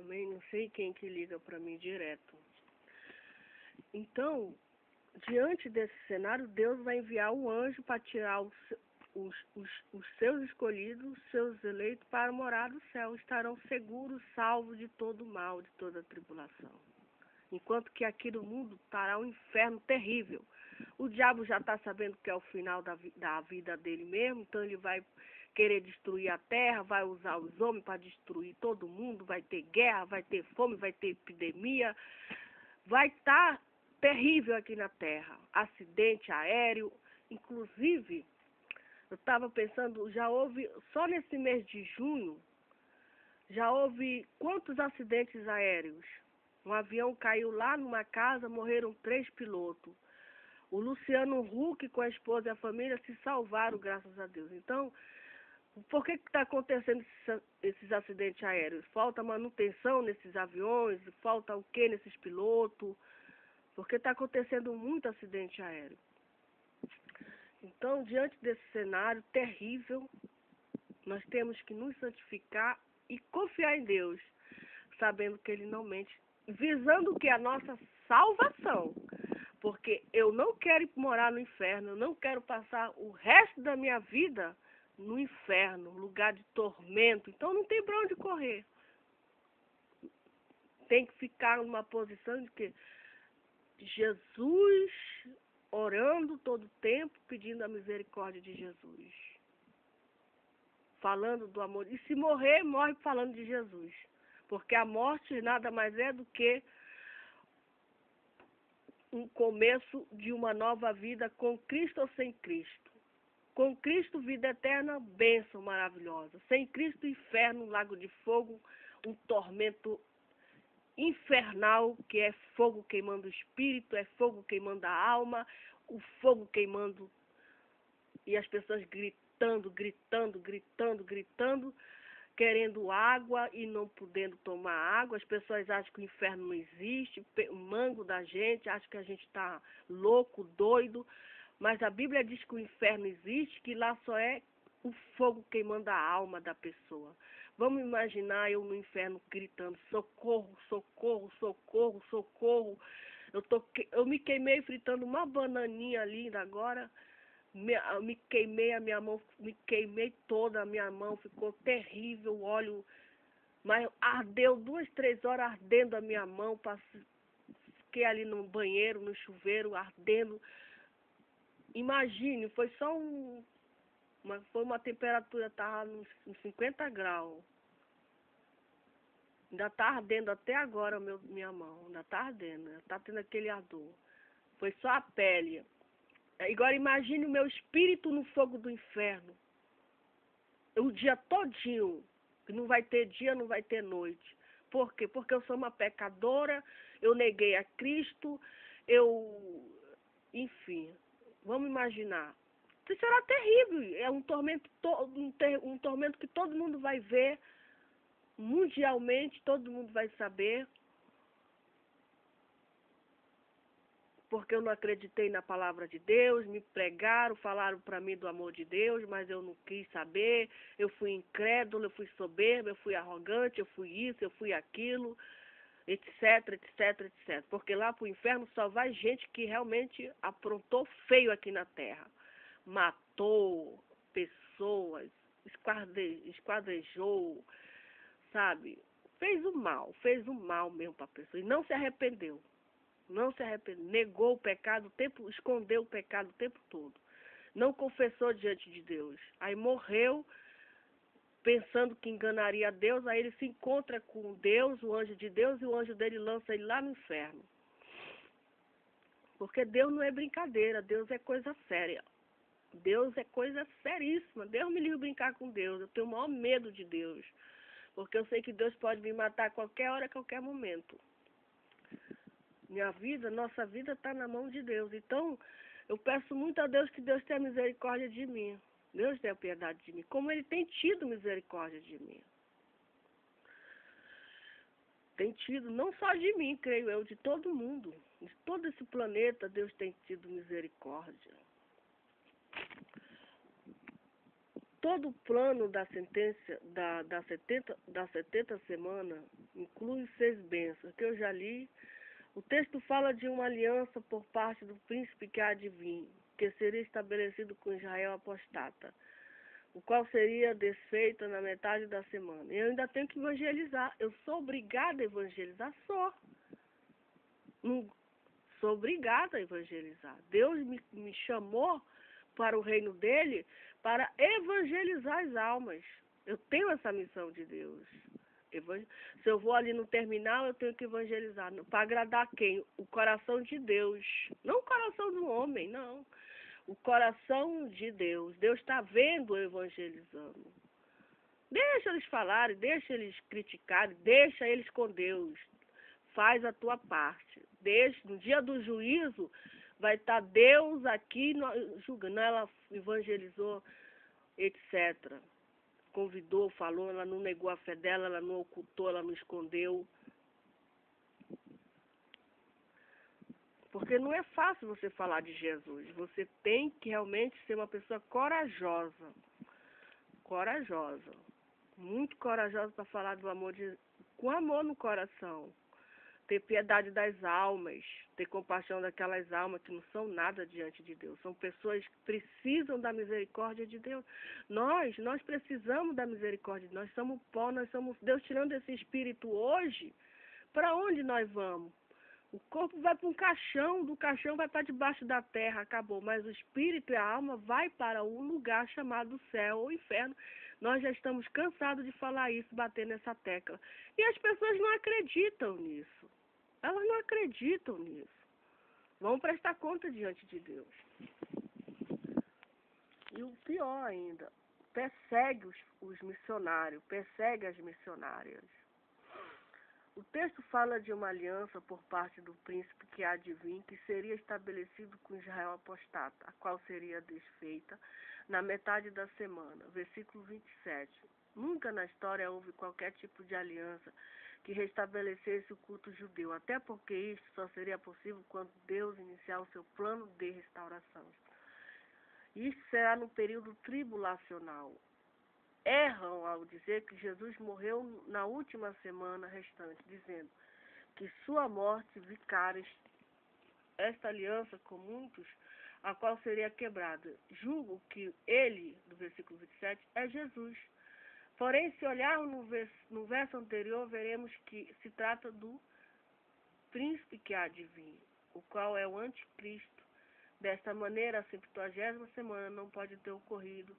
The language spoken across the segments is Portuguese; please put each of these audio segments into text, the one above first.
Amém? Não sei quem que liga para mim direto. Então, diante desse cenário, Deus vai enviar um anjo para tirar os seus escolhidos, os seus eleitos, para morar no céu. Estarão seguros, salvos de todo mal, de toda tribulação. Enquanto que aqui no mundo estará um inferno terrível. O diabo já está sabendo que é o final da vida dele mesmo, então ele vai querer destruir a terra, vai usar os homens para destruir todo mundo, vai ter guerra, vai ter fome, vai ter epidemia, vai estar terrível aqui na terra, acidente aéreo, inclusive, eu estava pensando, já houve, só nesse mês de junho, já houve quantos acidentes aéreos? Um avião caiu lá numa casa, morreram 3 pilotos. O Luciano Huck com a esposa e a família se salvaram, graças a Deus. Então, por que está acontecendo esses acidentes aéreos? Falta manutenção nesses aviões? Falta o que nesses pilotos? Porque está acontecendo muito acidente aéreo. Então, diante desse cenário terrível, nós temos que nos santificar e confiar em Deus, sabendo que Ele não mente, visando que a nossa salvação. Porque eu não quero morar no inferno, eu não quero passar o resto da minha vida no inferno, lugar de tormento. Então não tem para onde correr. Tem que ficar numa posição de que Jesus, orando todo o tempo, pedindo a misericórdia de Jesus. Falando do amor. E se morrer, morre falando de Jesus. Porque a morte nada mais é do que um começo de uma nova vida com Cristo ou sem Cristo. Com Cristo, vida eterna, bênção maravilhosa. Sem Cristo, inferno, lago de fogo, um tormento infernal, que é fogo queimando o espírito, é fogo queimando a alma, o fogo queimando e as pessoas gritando, querendo água e não podendo tomar água. As pessoas acham que o inferno não existe, mango da gente, acham que a gente está louco, doido. Mas a Bíblia diz que o inferno existe, que lá só é o fogo queimando a alma da pessoa. Vamos imaginar eu no inferno gritando, socorro, socorro, socorro, socorro. Eu me queimei fritando uma bananinha ali agora. Me queimei, a minha mão, me queimei toda, a minha mão ficou terrível, o óleo, mas ardeu 2, 3 horas ardendo a minha mão, fiquei ali no banheiro, no chuveiro, ardendo. Imagine, foi só foi uma temperatura, estava nos 50 graus. Ainda está ardendo até agora minha mão, ainda está ardendo, está tendo aquele ardor. Foi só a pele. Agora imagine o meu espírito no fogo do inferno. O dia todinho. Não vai ter dia, não vai ter noite. Por quê? Porque eu sou uma pecadora, eu neguei a Cristo, enfim, vamos imaginar. Isso será terrível. É um tormento, um tormento que todo mundo vai ver, mundialmente, todo mundo vai saber. Porque eu não acreditei na palavra de Deus, me pregaram, falaram para mim do amor de Deus, mas eu não quis saber, eu fui incrédulo, eu fui soberbo, eu fui arrogante, eu fui isso, eu fui aquilo, etc, etc, etc. Porque lá para o inferno só vai gente que realmente aprontou feio aqui na terra. Matou pessoas, esquadrejou, sabe? Fez o mal mesmo para a pessoa e não se arrependeu. Não se arrependeu, negou o pecado, escondeu o pecado o tempo todo. Não confessou diante de Deus. Aí morreu pensando que enganaria a Deus, aí ele se encontra com Deus, o anjo de Deus, e o anjo dele lança ele lá no inferno. Porque Deus não é brincadeira, Deus é coisa séria. Deus é coisa seríssima. Deus me livre brincar com Deus. Eu tenho o maior medo de Deus. Porque eu sei que Deus pode me matar a qualquer hora, a qualquer momento. Nossa vida está na mão de Deus. Então, eu peço muito a Deus que Deus tenha misericórdia de mim. Deus tenha piedade de mim, como Ele tem tido misericórdia de mim. Tem tido, não só de mim, creio eu, de todo mundo. De todo esse planeta, Deus tem tido misericórdia. todo o plano da sentença da 70 semana inclui 6 bênçãos, que eu já li. O texto fala de uma aliança por parte do príncipe que há de vir, que seria estabelecido com Israel apostata, o qual seria desfeita na metade da semana. Eu ainda tenho que evangelizar. Eu sou obrigada a evangelizar? Não, sou obrigada a evangelizar. Deus me chamou para o reino dele para evangelizar as almas. Eu tenho essa missão de Deus. Se eu vou ali no terminal, eu tenho que evangelizar. Para agradar quem? O coração de Deus. Não o coração do homem, não. O coração de Deus. Deus está vendo eu evangelizando. Deixa eles falarem, deixa eles criticarem, deixa eles com Deus. Faz a tua parte. Deixa, no dia do juízo, vai estar Deus aqui julgando. Ela evangelizou, etc. Convidou, falou, ela não negou a fé dela, ela não ocultou, ela não escondeu. Porque não é fácil você falar de Jesus. Você tem que realmente ser uma pessoa corajosa. Corajosa. Muito corajosa para falar do amor com amor no coração. Ter piedade das almas. Ter compaixão daquelas almas que não são nada diante de Deus. São pessoas que precisam da misericórdia de Deus. Nós precisamos da misericórdia. Nós somos pó, nós somos Deus tirando esse espírito hoje. Para onde nós vamos? O corpo vai para um caixão, do caixão vai para debaixo da terra, acabou. Mas o espírito e a alma vai para um lugar chamado céu ou inferno. Nós já estamos cansados de falar isso, bater nessa tecla. E as pessoas não acreditam nisso. Elas não acreditam nisso. Vão prestar conta diante de Deus. E o pior ainda, persegue os missionários, persegue as missionárias. O texto fala de uma aliança por parte do príncipe que há de vir, que seria estabelecido com Israel apostata, a qual seria desfeita na metade da semana. Versículo 27. Nunca na história houve qualquer tipo de aliança que restabelecesse o culto judeu, até porque isto só seria possível quando Deus iniciar o seu plano de restauração. Isto será no período tribulacional. Erram ao dizer que Jesus morreu na última semana restante, dizendo que sua morte vicária esta aliança com muitos, a qual seria quebrada. Julgo que ele, do versículo 27, é Jesus. Porém, se olharmos no verso anterior, veremos que se trata do príncipe que há de vir, o qual é o anticristo. Desta maneira, a 70ª semana não pode ter ocorrido,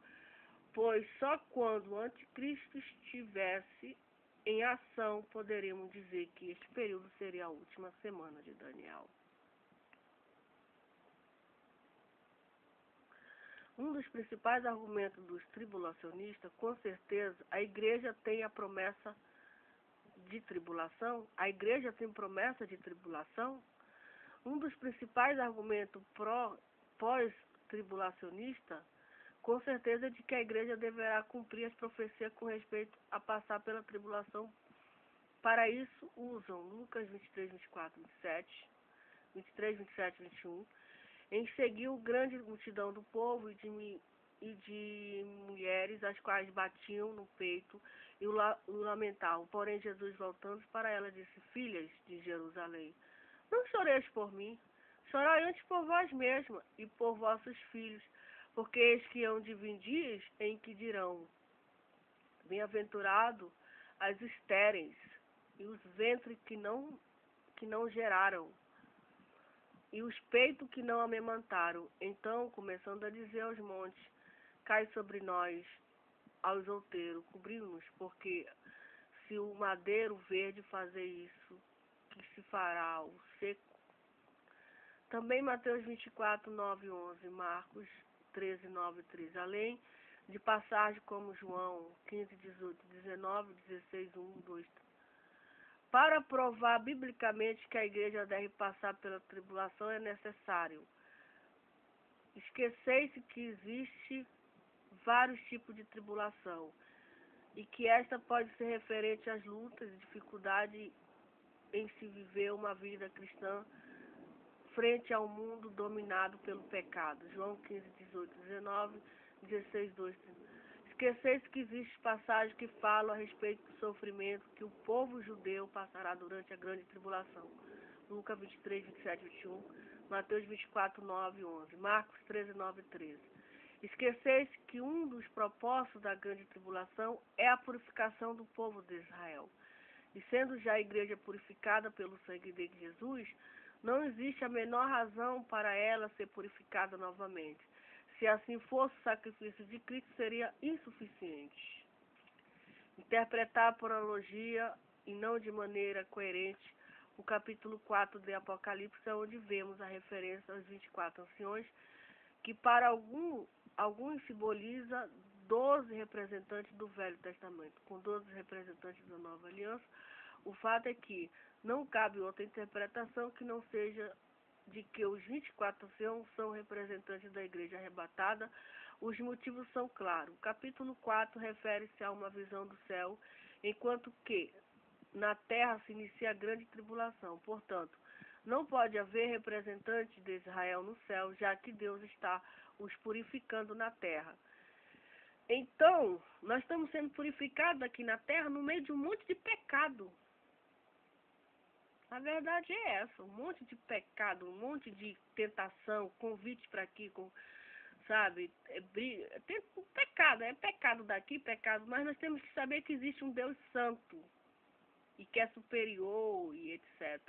pois só quando o anticristo estivesse em ação poderíamos dizer que este período seria a última semana de Daniel. Um dos principais argumentos dos tribulacionistas, com certeza, a igreja tem a promessa de tribulação? A igreja tem promessa de tribulação? Um dos principais argumentos pós-tribulacionista, com certeza, é de que a igreja deverá cumprir as profecias com respeito a passar pela tribulação. Para isso, usam Lucas 23, 24, 27, 23, 27, 21, em seguir o grande multidão do povo e de mulheres, as quais batiam no peito e o lamentavam. Porém, Jesus, voltando para ela, disse: Filhas de Jerusalém, não choreis por mim, chorai antes por vós mesmas e por vossos filhos, porque eis que hão de vir dias em que dirão: Bem-aventurado as estéreis e os ventres que não geraram, e os peitos que não amamantaram. Então, começando a dizer aos montes: Cai sobre nós, aos outeiros, cobrimos, porque se o madeiro verde fazer isso, que se fará o seco. Também Mateus 24, 9 e 11, Marcos 13, 9 e 13. Além de passagem como João 15, 18, 19, 16, 1, 2, 3. Para provar biblicamente que a igreja deve passar pela tribulação é necessário esquecer-se que existe vários tipos de tribulação e que esta pode ser referente às lutas e dificuldades em se viver uma vida cristã frente ao mundo dominado pelo pecado. João 15, 18, 19, 16, 2, 3. Esqueceis que existe passagem que fala a respeito do sofrimento que o povo judeu passará durante a grande tribulação. Lucas 23, 27, 21, Mateus 24, 9 e 11, Marcos 13, 9 e 13. Esqueceis que um dos propósitos da grande tribulação é a purificação do povo de Israel. E sendo já a igreja purificada pelo sangue de Jesus, não existe a menor razão para ela ser purificada novamente. Se assim fosse, o sacrifício de Cristo seria insuficiente. Interpretar por analogia e não de maneira coerente o capítulo 4 de Apocalipse, é onde vemos a referência aos 24 anciões, que para alguns simboliza 12 representantes do Velho Testamento, com 12 representantes da Nova Aliança. O fato é que não cabe outra interpretação que não seja de que os 24 anciãos são representantes da igreja arrebatada. Os motivos são claros. O capítulo 4 refere-se a uma visão do céu, enquanto que na terra se inicia a grande tribulação. Portanto, não pode haver representante de Israel no céu, já que Deus está os purificando na terra. Então, nós estamos sendo purificados aqui na terra no meio de um monte de pecado. A verdade é essa, um monte de pecado, um monte de tentação, convite para aqui, sabe? Tem pecado, é pecado daqui, pecado, mas nós temos que saber que existe um Deus santo e que é superior e etc.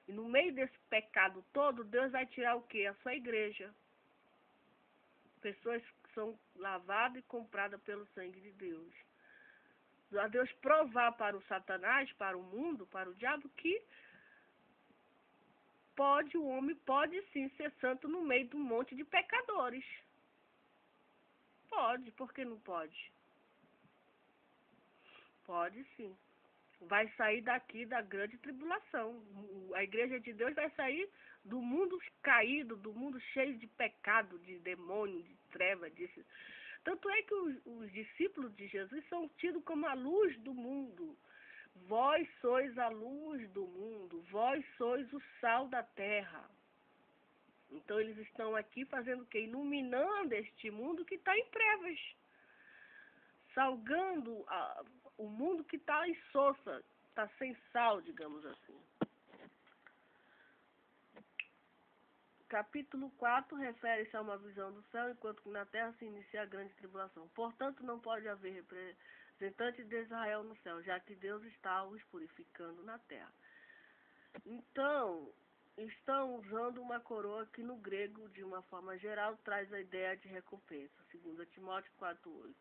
E no meio desse pecado todo, Deus vai tirar o quê? A sua igreja. Pessoas que são lavadas e compradas pelo sangue de Deus. A Deus provar para o Satanás, para o mundo, para o diabo, que o homem pode sim ser santo no meio de um monte de pecadores. Pode, por que não pode? Pode sim. Vai sair daqui da grande tribulação. A igreja de Deus vai sair do mundo caído, do mundo cheio de pecado, de demônio, de treva, disso. Tanto é que os discípulos de Jesus são tidos como a luz do mundo. Vós sois a luz do mundo, vós sois o sal da terra. Então eles estão aqui fazendo o quê? Iluminando este mundo que está em trevas. Salgando o mundo que está em soça, está sem sal, digamos assim. Capítulo 4 refere-se a uma visão do céu, enquanto que na terra se inicia a grande tribulação. Portanto, não pode haver representante de Israel no céu, já que Deus está os purificando na terra. Então, estão usando uma coroa que no grego, de uma forma geral, traz a ideia de recompensa, segundo Timóteo 4:8.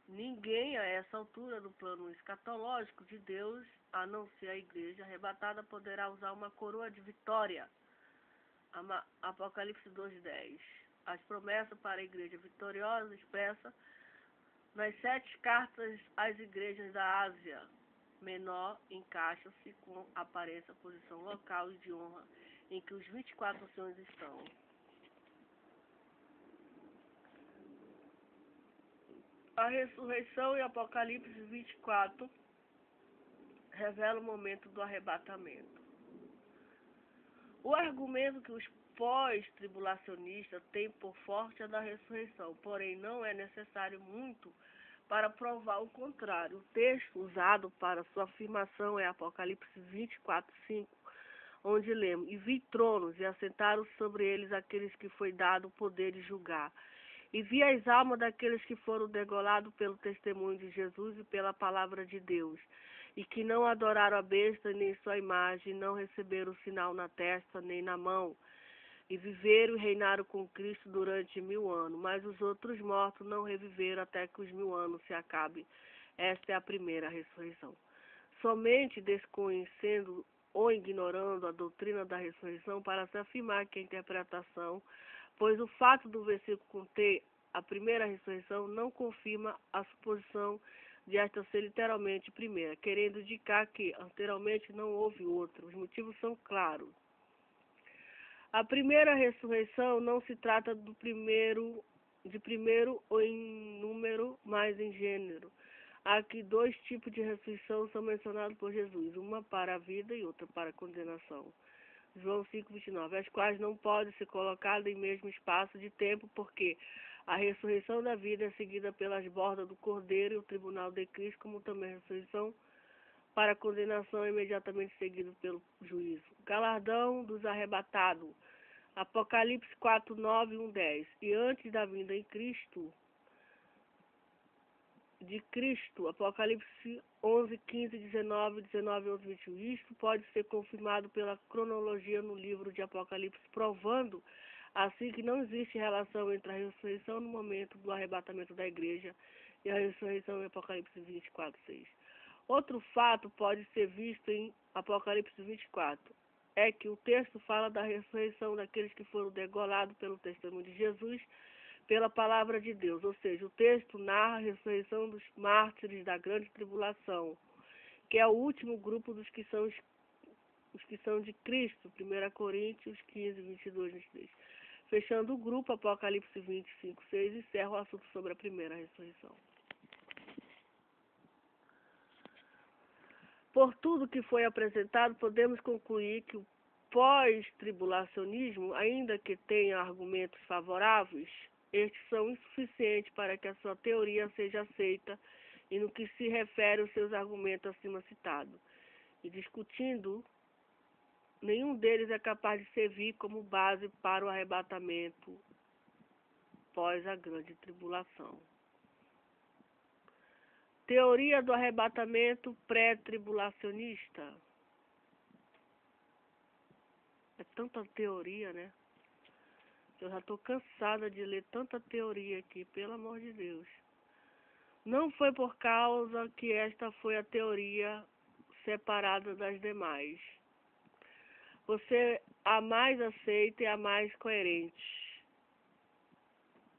Ninguém a essa altura do plano escatológico de Deus, a não ser a igreja arrebatada, poderá usar uma coroa de vitória. Apocalipse 2:10. As promessas para a igreja vitoriosa expressa nas 7 cartas às igrejas da Ásia Menor encaixam-se com aparência, posição local e de honra em que os 24 anciões estão. A ressurreição em Apocalipse 24 revela o momento do arrebatamento. O argumento que os pós-tribulacionistas têm por forte é da ressurreição, porém não é necessário muito para provar o contrário. O texto usado para sua afirmação é Apocalipse 24:5, onde lemos: E vi tronos, e assentaram sobre eles aqueles que foi dado o poder de julgar. E vi as almas daqueles que foram degolados pelo testemunho de Jesus e pela palavra de Deus, e que não adoraram a besta nem sua imagem, não receberam o sinal na testa nem na mão, e viveram e reinaram com Cristo durante 1000 anos. Mas os outros mortos não reviveram até que os 1000 anos se acabem. Esta é a primeira ressurreição. Somente desconhecendo ou ignorando a doutrina da ressurreição para se afirmar que a interpretação, pois o fato do versículo conter a primeira ressurreição não confirma a suposição de esta ser literalmente primeira, querendo indicar que anteriormente não houve outra. Os motivos são claros. A primeira ressurreição não se trata de primeiro ou em número, mas em gênero. Há aqui 2 tipos de ressurreição são mencionados por Jesus, uma para a vida e outra para a condenação. João 5:29, as quais não podem ser colocadas em mesmo espaço de tempo, porque A ressurreição da vida é seguida pelas bordas do Cordeiro e o tribunal de Cristo, como também a ressurreição para a condenação é imediatamente seguido pelo juízo. Galardão dos arrebatados. Apocalipse 4, 9, 1, 10. E antes da vinda em Cristo, de Cristo, Apocalipse 11, 15, 19, 19, 11, 21. Isto pode ser confirmado pela cronologia no livro de Apocalipse, provando assim que não existe relação entre a ressurreição no momento do arrebatamento da igreja e a ressurreição em Apocalipse 24, 6. Outro fato pode ser visto em Apocalipse 24, é que o texto fala da ressurreição daqueles que foram degolados pelo testemunho de Jesus, pela palavra de Deus, ou seja, o texto narra a ressurreição dos mártires da grande tribulação, que é o último grupo dos que são de Cristo, 1 Coríntios 15, 22, 23. Fechando o grupo, Apocalipse 25, 6, encerra o assunto sobre a primeira ressurreição. Por tudo que foi apresentado, podemos concluir que o pós-tribulacionismo, ainda que tenha argumentos favoráveis, estes são insuficientes para que a sua teoria seja aceita e no que se refere aos seus argumentos acima citados. E discutindo, nenhum deles é capaz de servir como base para o arrebatamento pós a grande tribulação. Teoria do arrebatamento pré-tribulacionista. É tanta teoria, né? Eu já estou cansada de ler tanta teoria aqui, pelo amor de Deus. Não foi por causa que esta foi a teoria separada das demais. Você a mais aceita e a mais coerente.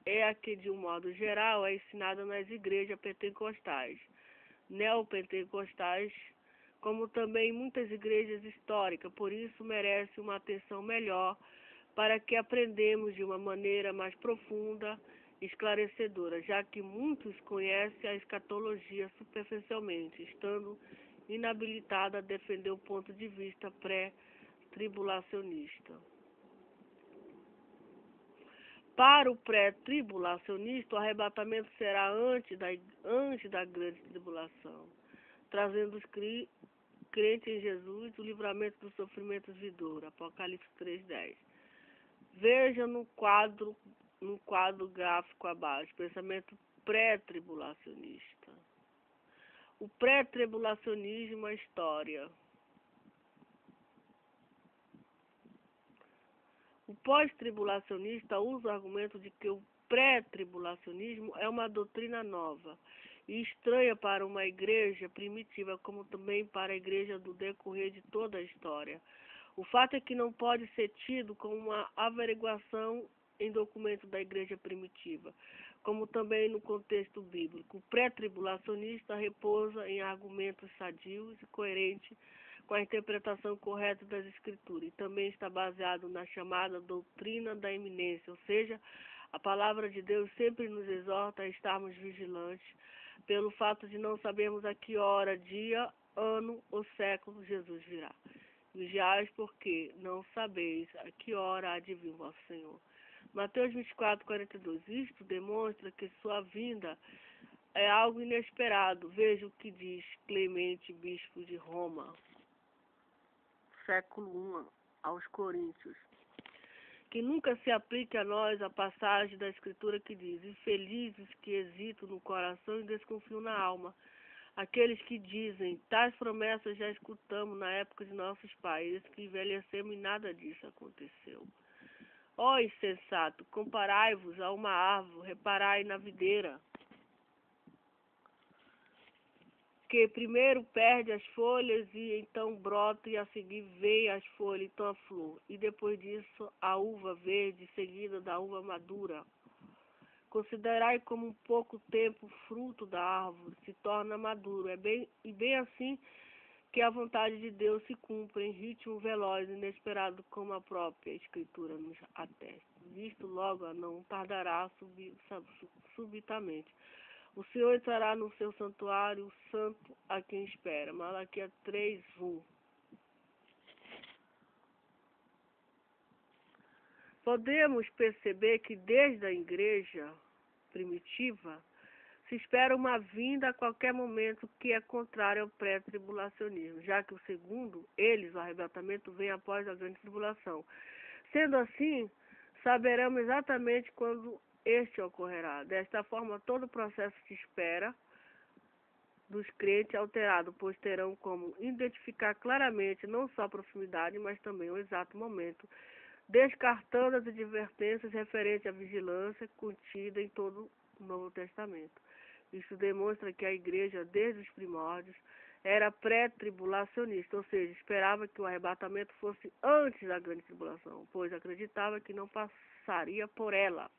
É a que, de um modo geral, é ensinada nas igrejas pentecostais, neopentecostais, como também muitas igrejas históricas. Por isso, merece uma atenção melhor para que aprendamos de uma maneira mais profunda e esclarecedora, já que muitos conhecem a escatologia superficialmente, estando inabilitada a defender o ponto de vista pré-tribulacionista. Para o pré-tribulacionista, o arrebatamento será antes da grande tribulação, trazendo os crentes em Jesus o livramento dos sofrimentos vindouros. Apocalipse 3:10. Veja no quadro gráfico abaixo, pensamento pré-tribulacionista. O pré-tribulacionismo é a história. O pós-tribulacionista usa o argumento de que o pré-tribulacionismo é uma doutrina nova e estranha para uma igreja primitiva, como também para a igreja do decorrer de toda a história. O fato é que não pode ser tido como uma averiguação em documento da igreja primitiva, como também no contexto bíblico. O pré-tribulacionista repousa em argumentos sadios e coerentes com a interpretação correta das Escrituras, e também está baseado na chamada doutrina da iminência, ou seja, a palavra de Deus sempre nos exorta a estarmos vigilantes, pelo fato de não sabermos a que hora, dia, ano ou século Jesus virá. Vigiais porque não sabeis a que hora há de vir vosso Senhor. Mateus 24, 42. Isto demonstra que sua vinda é algo inesperado. Veja o que diz Clemente, bispo de Roma, século I, aos Coríntios. Que nunca se aplique a nós a passagem da Escritura que diz: infelizes que hesitam no coração e desconfiam na alma. Aqueles que dizem, tais promessas já escutamos na época de nossos pais, que envelhecemos e nada disso aconteceu. Ó insensato, comparai-vos a uma árvore, reparai na videira, que primeiro perde as folhas e então brota, e a seguir vem as folhas, então a flor, e depois disso a uva verde, seguida da uva madura. Considerai como um pouco tempo o fruto da árvore se torna maduro, e bem assim que a vontade de Deus se cumpre em ritmo veloz e inesperado, como a própria Escritura nos atesta. Visto logo, não tardará subitamente. O Senhor entrará no seu santuário santo a quem espera. Malaquias 3:1. Podemos perceber que desde a igreja primitiva, se espera uma vinda a qualquer momento que é contrária ao pré-tribulacionismo, já que o segundo, o arrebatamento, vem após a grande tribulação. Sendo assim, saberemos exatamente quando este ocorrerá. Desta forma, todo o processo de espera dos crentes é alterado, pois terão como identificar claramente não só a proximidade, mas também o exato momento, descartando as advertências referentes à vigilância contida em todo o Novo Testamento. Isso demonstra que a igreja, desde os primórdios, era pré-tribulacionista, ou seja, esperava que o arrebatamento fosse antes da grande tribulação, pois acreditava que não passaria por ela.